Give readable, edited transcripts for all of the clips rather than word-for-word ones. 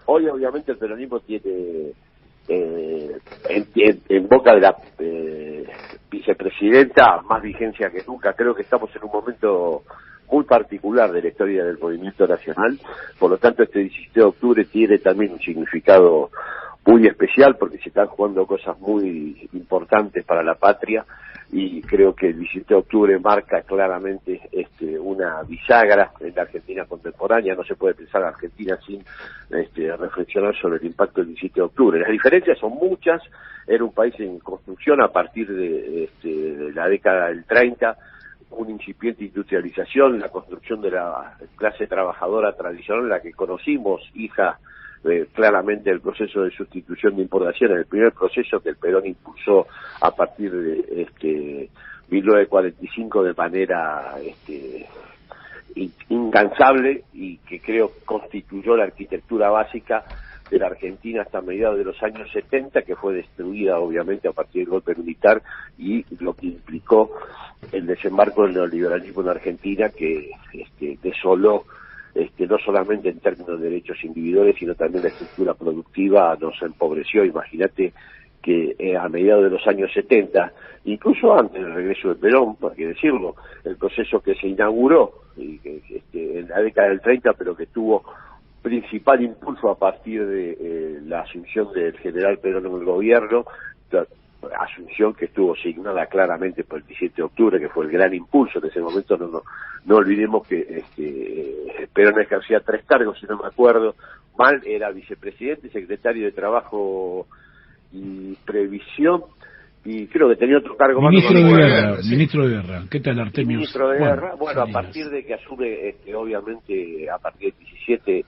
Hoy obviamente el peronismo tiene en boca de la vicepresidenta más vigencia que nunca. Creo que estamos en un momento muy particular de la historia del movimiento nacional, por lo tanto este 17 de octubre tiene también un significado muy especial porque se están jugando cosas muy importantes para la patria, y creo que el 17 de octubre marca claramente una bisagra en la Argentina contemporánea. No se puede pensar en Argentina sin reflexionar sobre el impacto del 17 de octubre. Las diferencias son muchas. Era un país en construcción a partir de la década del 30, una incipiente industrialización, la construcción de la clase trabajadora tradicional, la que conocimos, hija claramente del proceso de sustitución de importaciones, el primer proceso que el Perón impulsó a partir de 1945 de manera incansable, y que creo constituyó la arquitectura básica de la Argentina hasta mediados de los años 70, que fue destruida obviamente a partir del golpe militar y lo que implicó el desembarco del neoliberalismo en Argentina, que desoló no solamente en términos de derechos individuales, sino también la estructura productiva nos empobreció. Imagínate que a mediados de los años 70, incluso antes del regreso de Perón, por qué decirlo, el proceso que se inauguró en la década del 30, pero que tuvo principal impulso a partir de la asunción del general Perón en el gobierno, asunción que estuvo signada claramente por el 17 de octubre, que fue el gran impulso en ese momento. No olvidemos que Perón ejercía 3 cargos, si no me acuerdo mal, era vicepresidente, secretario de Trabajo y Previsión, y creo que tenía otro cargo más. Ministro de Guerra. ¿Qué tal, Artemio? Ministro de Guerra. Bueno, a partir de que asume, obviamente, a partir del 17,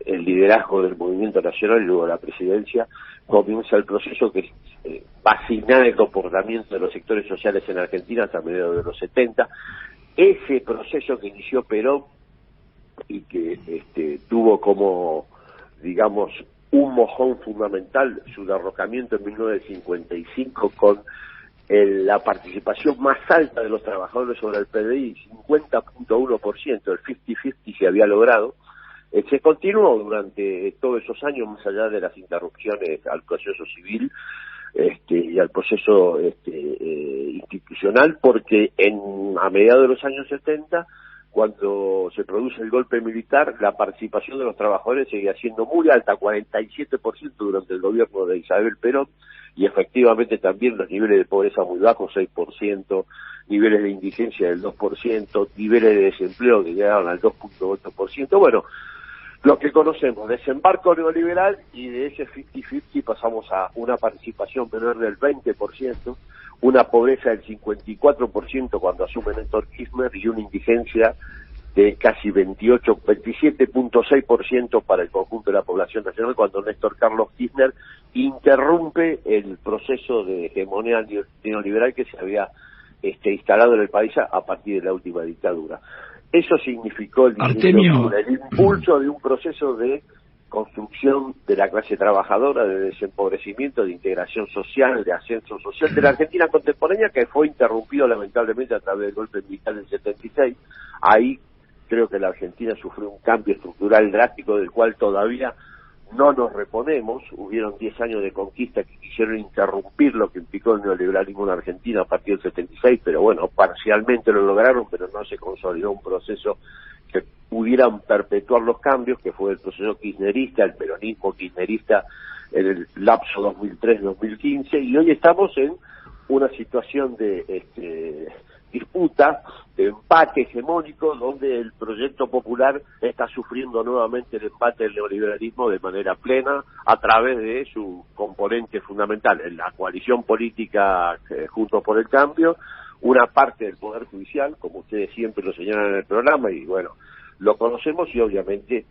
el liderazgo del movimiento nacional y luego la presidencia, comienza el proceso que va a asignar el comportamiento de los sectores sociales en Argentina hasta mediados de los 70. Ese proceso que inició Perón y que tuvo como, digamos, un mojón fundamental su derrocamiento en 1955 con la participación más alta de los trabajadores sobre el PBI, 50.1%, el 50-50 se había logrado. Se continuó durante todos esos años, más allá de las interrupciones al proceso civil y al proceso institucional, porque a mediados de los años 70, cuando se produce el golpe militar, la participación de los trabajadores seguía siendo muy alta, 47% durante el gobierno de Isabel Perón, y efectivamente también los niveles de pobreza muy bajos, 6%, niveles de indigencia del 2%, niveles de desempleo que llegaron al 2.8%. Bueno, lo que conocemos, desembarco neoliberal, y de ese 50-50 pasamos a una participación menor del 20%, una pobreza del 54% cuando asume Néstor Kirchner, y una indigencia de casi 27.6% para el conjunto de la población nacional cuando Néstor Carlos Kirchner interrumpe el proceso de hegemonía neoliberal que se había instalado en el país a partir de la última dictadura. Eso significó el impulso de un proceso de construcción de la clase trabajadora, de desempobrecimiento, de integración social, de ascenso social de la Argentina contemporánea, que fue interrumpido lamentablemente a través del golpe militar del 76. Ahí creo que la Argentina sufrió un cambio estructural drástico del cual todavía no nos reponemos. Hubieron 10 años de conquista que quisieron interrumpir lo que implicó el neoliberalismo en Argentina a partir del 76, pero bueno, parcialmente lo lograron, pero no se consolidó un proceso que pudieran perpetuar los cambios, que fue el proceso kirchnerista, el peronismo kirchnerista en el lapso 2003-2015, y hoy estamos en una situación de disputa, de empate hegemónico, donde el proyecto popular está sufriendo nuevamente el empate del neoliberalismo de manera plena a través de su componente fundamental, en la coalición política Juntos por el Cambio, una parte del Poder Judicial, como ustedes siempre lo señalan en el programa, y bueno, lo conocemos, y obviamente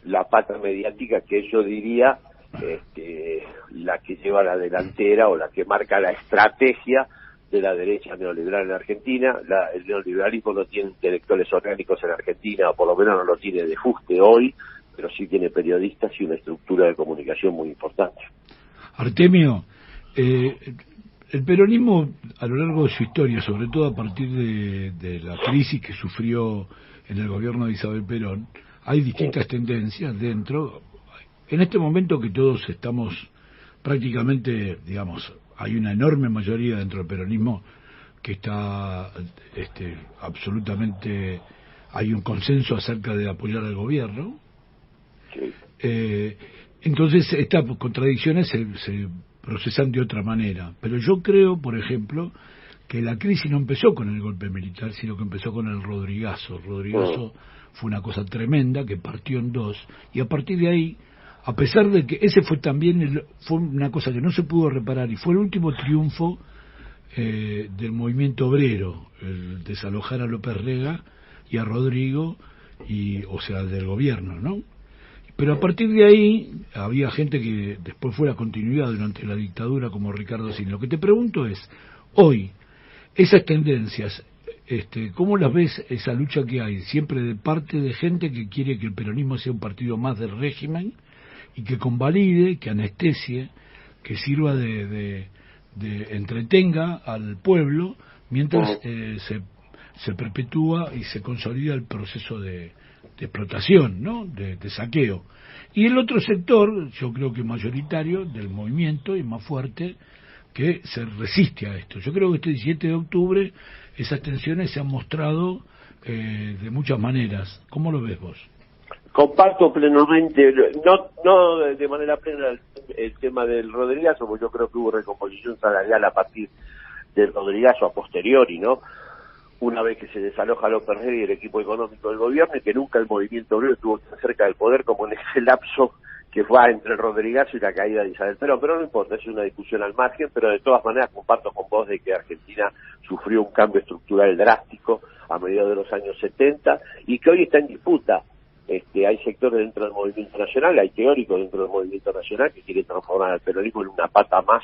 la pata mediática, que yo diría la que lleva la delantera o la que marca la estrategia de la derecha neoliberal en Argentina. El neoliberalismo no tiene intelectuales orgánicos en Argentina, o por lo menos no lo tiene de fuste hoy, pero sí tiene periodistas y una estructura de comunicación muy importante. Artemio, el peronismo a lo largo de su historia, sobre todo a partir de la crisis que sufrió en el gobierno de Isabel Perón, hay distintas tendencias dentro, en este momento que todos estamos prácticamente, digamos, hay una enorme mayoría dentro del peronismo que está absolutamente, hay un consenso acerca de apoyar al gobierno. Sí. Entonces estas contradicciones se procesan de otra manera. Pero yo creo, por ejemplo, que la crisis no empezó con el golpe militar, sino que empezó con el Rodrigazo. Rodrigazo fue una cosa tremenda que partió en dos, y a partir de ahí, a pesar de que ese fue también fue una cosa que no se pudo reparar, y fue el último triunfo del movimiento obrero, el desalojar a López Rega y a Rodrigo, o sea, del gobierno, ¿no? Pero a partir de ahí había gente que después fue la continuidad durante la dictadura, como Ricardo Sin. Lo que te pregunto es, hoy, esas tendencias, ¿cómo las ves, esa lucha que hay siempre de parte de gente que quiere que el peronismo sea un partido más del régimen y que convalide, que anestesie, que sirva de entretenga al pueblo mientras se perpetúa y se consolida el proceso de explotación, ¿no? De saqueo? Y el otro sector, yo creo que mayoritario del movimiento y más fuerte, que se resiste a esto. Yo creo que este 17 de octubre esas tensiones se han mostrado de muchas maneras. ¿Cómo lo ves vos? Comparto plenamente, no de manera plena el tema del Rodrigazo, porque yo creo que hubo recomposición salarial a partir del Rodrigazo a posteriori, ¿no? Una vez que se desaloja López Rega y el equipo económico del gobierno, y que nunca el movimiento obrero estuvo tan cerca del poder como en ese lapso que fue entre el Rodrigazo y la caída de Isabel Perón. Pero no importa, es una discusión al margen, pero de todas maneras comparto con vos de que Argentina sufrió un cambio estructural drástico a mediados de los años 70 y que hoy está en disputa. Hay sectores dentro del movimiento nacional, hay teóricos dentro del movimiento nacional que quieren transformar al peronismo en una pata más,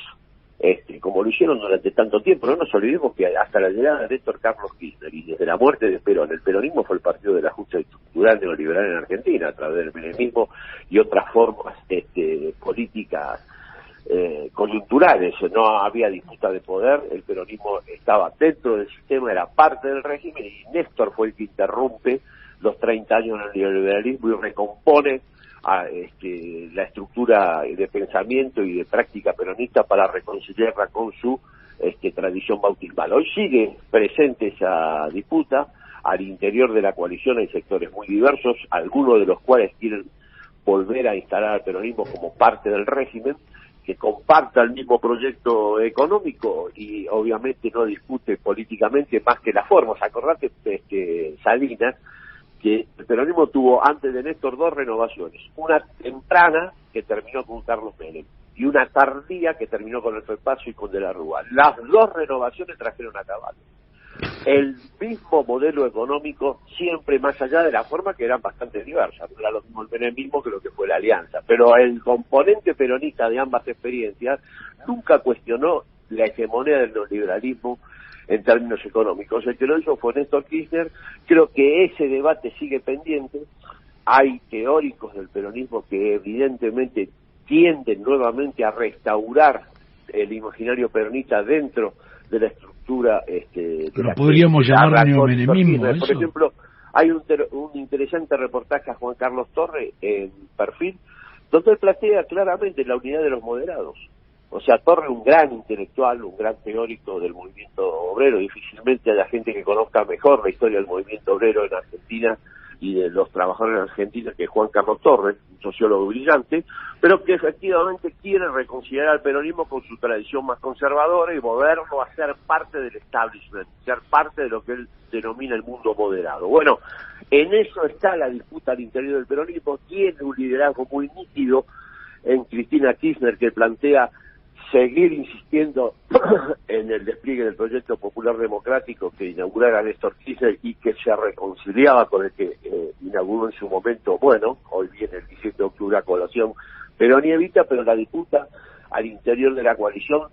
como lo hicieron durante tanto tiempo. No nos olvidemos que hasta la llegada de Néstor Carlos Kirchner y desde la muerte de Perón, el peronismo fue el partido del ajuste estructural neoliberal en Argentina, a través del menemismo y otras formas políticas coyunturales. No había disputa de poder, el peronismo estaba dentro del sistema, era parte del régimen, y Néstor fue el que interrumpe los 30 años del neoliberalismo y recompone la estructura de pensamiento y de práctica peronista para reconciliarla con su tradición bautismal. Hoy sigue presente esa disputa. Al interior de la coalición hay sectores muy diversos, algunos de los cuales quieren volver a instalar al peronismo como parte del régimen, que comparta el mismo proyecto económico y obviamente no discute políticamente más que las formas. Acordate, Salinas, que el peronismo tuvo antes de Néstor dos renovaciones, una temprana que terminó con Carlos Menem y una tardía que terminó con el Felpazo y con De la Rúa. Las dos renovaciones trajeron a Caballo el mismo modelo económico, siempre más allá de la forma, que eran bastante diversas. No era lo mismo el menemismo que lo que fue la alianza, pero el componente peronista de ambas experiencias nunca cuestionó la hegemonía del neoliberalismo en términos económicos. El que lo hizo fue Néstor Kirchner. Creo que ese debate sigue pendiente. Hay teóricos del peronismo que evidentemente tienden nuevamente a restaurar el imaginario peronista dentro de la estructura pero podríamos llamar neomenemismo. Por ejemplo, hay un interesante reportaje a Juan Carlos Torre en Perfil, donde él plantea claramente la unidad de los moderados. O sea, Torre, un gran intelectual, un gran teórico del movimiento obrero. Difícilmente haya gente que conozca mejor la historia del movimiento obrero en Argentina y de los trabajadores en Argentina que Juan Carlos Torre, un sociólogo brillante, pero que efectivamente quiere reconciliar al peronismo con su tradición más conservadora y volverlo a ser parte del establishment, ser parte de lo que él denomina el mundo moderado. Bueno, en eso está la disputa al interior del peronismo. Tiene un liderazgo muy nítido en Cristina Kirchner, que plantea seguir insistiendo en el despliegue del proyecto popular democrático que inaugurara Néstor Kirchner y que se reconciliaba con el que inauguró en su momento, bueno, hoy viene el 17 de octubre a colación Perón y Evita, pero la disputa al interior de la coalición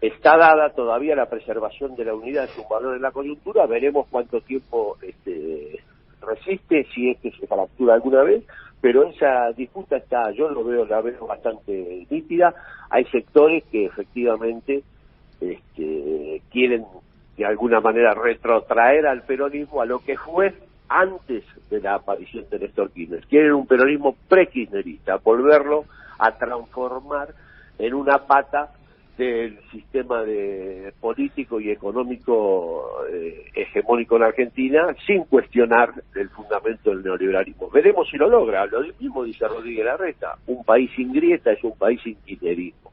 está dada. Todavía la preservación de la unidad es un valor en la coyuntura. Veremos cuánto tiempo resiste, si es que se fractura alguna vez, pero esa disputa está, la veo bastante nítida. Hay sectores que efectivamente quieren de alguna manera retrotraer al peronismo a lo que fue antes de la aparición de Néstor Kirchner. Quieren un peronismo pre-kirchnerista, volverlo a transformar en una pata del sistema político y económico hegemónico en Argentina, sin cuestionar el fundamento del neoliberalismo. Veremos si lo logra. Lo mismo dice Rodríguez Larreta: un país sin grieta es un país sin kirchnerismo.